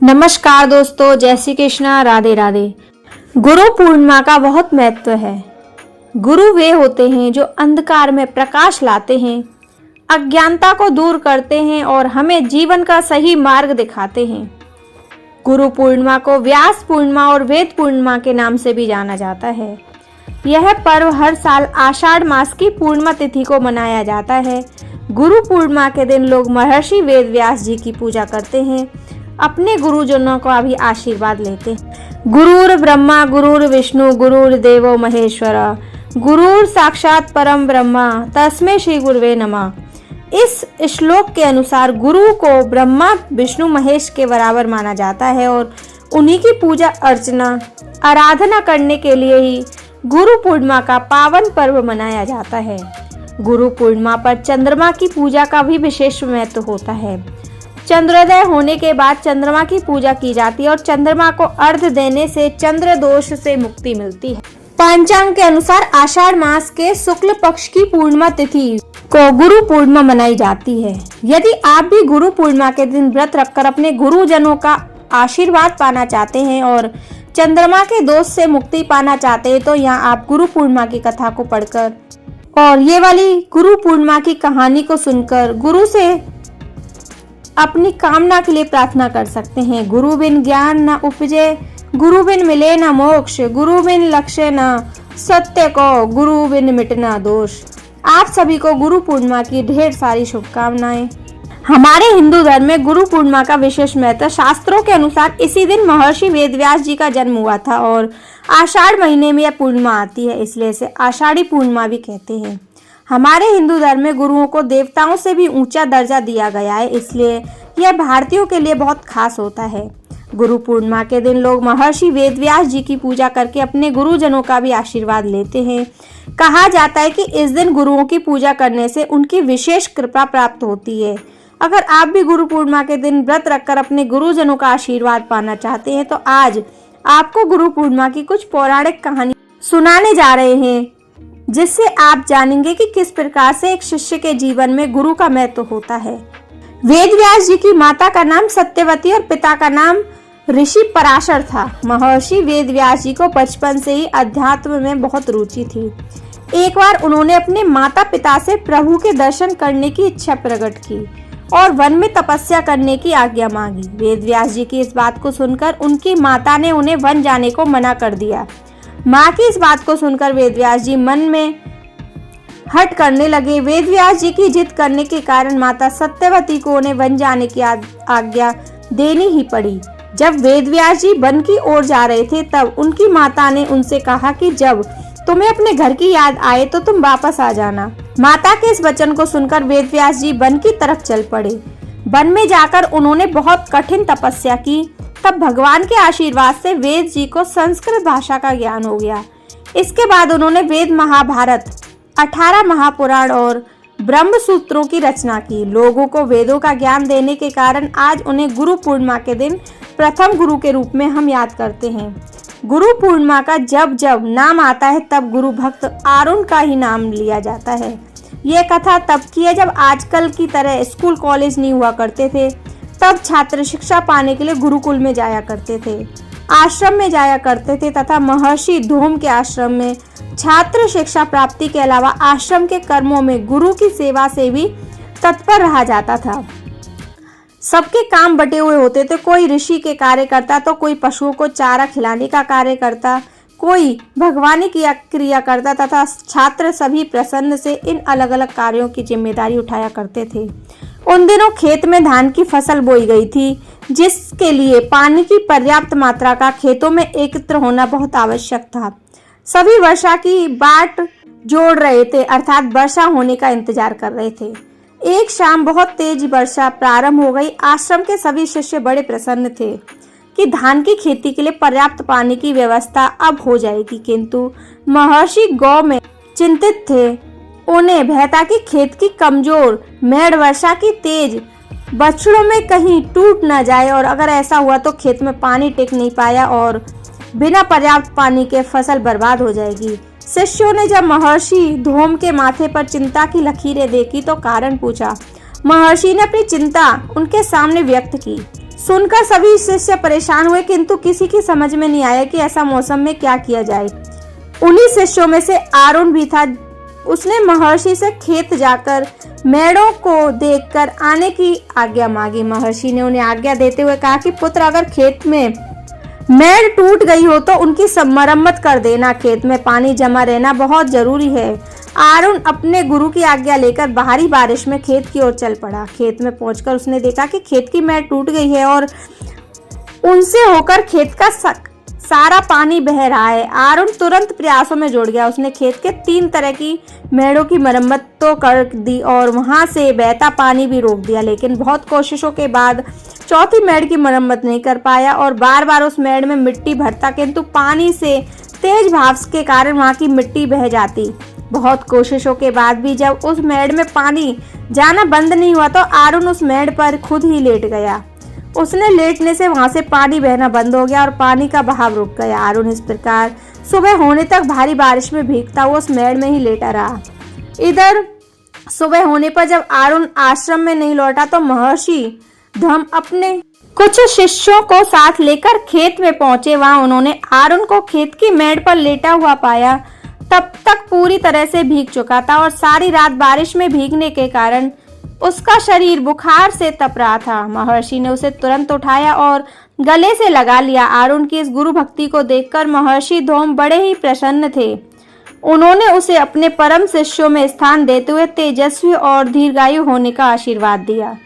नमस्कार दोस्तों, जय श्री कृष्णा, राधे राधे। गुरु पूर्णिमा का बहुत महत्व है। गुरु वे होते हैं जो अंधकार में प्रकाश लाते हैं, अज्ञानता को दूर करते हैं और हमें जीवन का सही मार्ग दिखाते हैं। गुरु पूर्णिमा को व्यास पूर्णिमा और वेद पूर्णिमा के नाम से भी जाना जाता है। यह पर्व हर साल आषाढ़ मास की पूर्णिमा तिथि को मनाया जाता है। गुरु पूर्णिमा के दिन लोग महर्षि वेद व्यास जी की पूजा करते हैं, अपने गुरुजनों का भी आशीर्वाद लेते हैं। गुरुर ब्रह्मा गुरुर विष्णु गुरुर देवो महेश्वर, गुरुर साक्षात परम ब्रह्मा तस्मै श्री गुरुवे नमः। इस श्लोक के अनुसार गुरु को ब्रह्मा विष्णु महेश के बराबर माना जाता है और उन्हीं की पूजा अर्चना आराधना करने के लिए ही गुरु पूर्णिमा का पावन पर्व मनाया जाता है। गुरु पूर्णिमा पर चंद्रमा की पूजा का भी विशेष महत्व होता है। चंद्रोदय होने के बाद चंद्रमा की पूजा की जाती है और चंद्रमा को अर्घ्य देने से चंद्र दोष से मुक्ति मिलती है। पंचांग के अनुसार आषाढ़ मास के शुक्ल पक्ष की पूर्णिमा तिथि को गुरु पूर्णिमा मनाई जाती है। यदि आप भी गुरु पूर्णिमा के दिन व्रत रखकर अपने गुरुजनों का आशीर्वाद पाना चाहते हैं और चंद्रमा के दोष से मुक्ति पाना चाहते हैं तो यहाँ आप गुरु पूर्णिमा की कथा को पढ़कर और ये वाली गुरु पूर्णिमा की कहानी को सुनकर गुरु से अपनी कामना के लिए प्रार्थना कर सकते हैं। गुरु बिन ज्ञान न उपजे, गुरु बिन मिले न मोक्ष, गुरु बिन लक्ष्य न सत्य को, गुरु बिन मिटना दोष। आप सभी को गुरु पूर्णिमा की ढेर सारी शुभकामनाएं। हमारे हिंदू धर्म में गुरु पूर्णिमा का विशेष महत्व। शास्त्रों के अनुसार इसी दिन महर्षि वेदव्यास जी का जन्म हुआ था और आषाढ़ महीने में यह पूर्णिमा आती है, इसलिए इसे आषाढ़ी पूर्णिमा भी कहते हैं। हमारे हिंदू धर्म में गुरुओं को देवताओं से भी ऊंचा दर्जा दिया गया है, इसलिए यह भारतीयों के लिए बहुत खास होता है। गुरु पूर्णिमा के दिन लोग महर्षि वेदव्यास जी की पूजा करके अपने गुरुजनों का भी आशीर्वाद लेते हैं। कहा जाता है कि इस दिन गुरुओं की पूजा करने से उनकी विशेष कृपा प्राप्त होती है। अगर आप भी गुरु पूर्णिमा के दिन व्रत रखकर अपने गुरुजनों का आशीर्वाद पाना चाहते हैं तो आज आपको गुरु पूर्णिमा की कुछ पौराणिक कहानी सुनाने जा रहे हैं, जिससे आप जानेंगे कि किस प्रकार से एक शिष्य के जीवन में गुरु का महत्व होता है। वेदव्यास जी की माता का नाम सत्यवती और पिता का नाम ऋषि पराशर था। महर्षि वेदव्यास जी को बचपन से ही अध्यात्म में बहुत रुचि थी। एक बार उन्होंने अपने माता पिता से प्रभु के दर्शन करने की इच्छा प्रकट की और वन में तपस्या करने की आज्ञा मांगी। वेदव्यास जी की इस बात को सुनकर उनकी माता ने उन्हें वन जाने को मना कर दिया। माँ की इस बात को सुनकर वेदव्यास जी मन में हट करने लगे। वेदव्यास जी की जिद करने के कारण माता सत्यवती को उन्हें वन जाने की आज्ञा देनी ही पड़ी। जब वेदव्यास जी वन की ओर जा रहे थे तब उनकी माता ने उनसे कहा कि जब तुम्हें अपने घर की याद आए तो तुम वापस आ जाना। माता के इस वचन को सुनकर वेदव्यास जी वन की तरफ चल पड़े। वन में जाकर उन्होंने बहुत कठिन तपस्या की। तब भगवान के आशीर्वाद से वेद जी को संस्कृत भाषा का ज्ञान हो गया। इसके बाद उन्होंने वेद, महाभारत, 18 महापुराण और ब्रह्म सूत्रों की रचना की। लोगों को वेदों का ज्ञान देने के कारण आज उन्हें गुरु पूर्णिमा के दिन प्रथम गुरु के रूप में हम याद करते हैं। गुरु पूर्णिमा का जब जब नाम आता है तब गुरु भक्त अरुण का ही नाम लिया जाता है। ये कथा तब की है जब आजकल की तरह स्कूल कॉलेज नहीं हुआ करते थे। तब छात्र शिक्षा पाने के लिए गुरुकुल में जाया करते थे, आश्रम में जाया करते थे तथा महर्षि धूम के आश्रम में छात्र शिक्षा प्राप्ति के अलावा आश्रम के कर्मों में गुरु की सेवा से भी तत्पर रहा जाता था। सबके काम बटे हुए होते थे। कोई ऋषि के कार्य करता तो कोई पशुओं को चारा खिलाने का कार्य करता, कोई भगवानी की क्रिया करता तथा छात्र सभी प्रसन्न से इन अलग अलग कार्यों की जिम्मेदारी उठाया करते थे। उन दिनों खेत में धान की फसल बोई गई थी, जिसके लिए पानी की पर्याप्त मात्रा का खेतों में एकत्र होना बहुत आवश्यक था। सभी वर्षा की बाट जोड़ रहे थे, अर्थात वर्षा होने का इंतजार कर रहे थे। एक शाम बहुत तेज वर्षा प्रारंभ हो गई। आश्रम के सभी शिष्य बड़े प्रसन्न थे कि धान की खेती के लिए पर्याप्त पानी की व्यवस्था अब हो जाएगी, किंतु महर्षि गौ में चिंतित थे। उन्हें भय था कि खेत की कमजोर मेड़ वर्षा की तेज बछड़ों में कहीं टूट न जाए और अगर ऐसा हुआ तो खेत में पानी टिक नहीं पाया और बिना पर्याप्त पानी के फसल बर्बाद हो जाएगी। शिष्यों ने जब महर्षि धूम के माथे पर चिंता की लकीरें देखी तो कारण पूछा। महर्षि ने अपनी चिंता उनके सामने व्यक्त की। सुनकर सभी शिष्य परेशान हुए, किंतु किसी की समझ में नहीं आया कि ऐसा मौसम में क्या किया जाए। उन्हीं शिष्यों में से आरुण भी था। उसने महर्षि से खेत जाकर मेढ़ों को देखकर आने की आज्ञा मांगी। महर्षि ने उन्हें आज्ञा देते हुए कहा कि पुत्र, अगर खेत में मेड़ टूट गई हो तो उनकी सब मरम्मत कर देना। खेत में पानी जमा रहना बहुत जरूरी है। आरुण अपने गुरु की आज्ञा लेकर भारी बारिश में खेत की ओर चल पड़ा। खेत में पहुंचकर उसने देखा कि खेत की मेड़ टूट गई है और उनसे होकर खेत का सारा पानी बह रहा है। आरुण तुरंत प्रयासों में जुड़ गया। उसने खेत के 3 तरह की मेड़ों की मरम्मत तो कर दी और वहां से बहता पानी भी रोक दिया, लेकिन बहुत कोशिशों के बाद चौथी मेड़ की मरम्मत नहीं कर पाया और बार बार उस मेड़ में मिट्टी भरता, किंतु पानी से तेज भाव के कारण वहां की मिट्टी बह जाती। बहुत कोशिशों के बाद भी जब उस मेड़ में पानी जाना बंद नहीं हुआ तो आरुण उस मेड़ पर खुद ही लेट गया। उसने लेटने से वहां से पानी बहना बंद हो गया और पानी का बहाव रुक गया। आरुण इस प्रकार सुबह होने तक भारी बारिश में भीगता हुआ उस मेड़ में ही लेटा रहा। इधर सुबह होने पर जब आरुण आश्रम में नहीं लौटा तो महर्षि धम अपने कुछ शिष्यों को साथ लेकर खेत में पहुंचे। वहां उन्होंने आरुण को खेत की मेड़ पर लेटा हुआ पाया। तब तक पूरी तरह से भीग चुका था और सारी रात बारिश में भीगने के कारण उसका शरीर बुखार से तप रहा था। महर्षि ने उसे तुरंत उठाया और गले से लगा लिया। आरुण की इस गुरु भक्ति को देखकर महर्षि धोम बड़े ही प्रसन्न थे। उन्होंने उसे अपने परम शिष्यों में स्थान देते हुए तेजस्वी और दीर्घायु होने का आशीर्वाद दिया।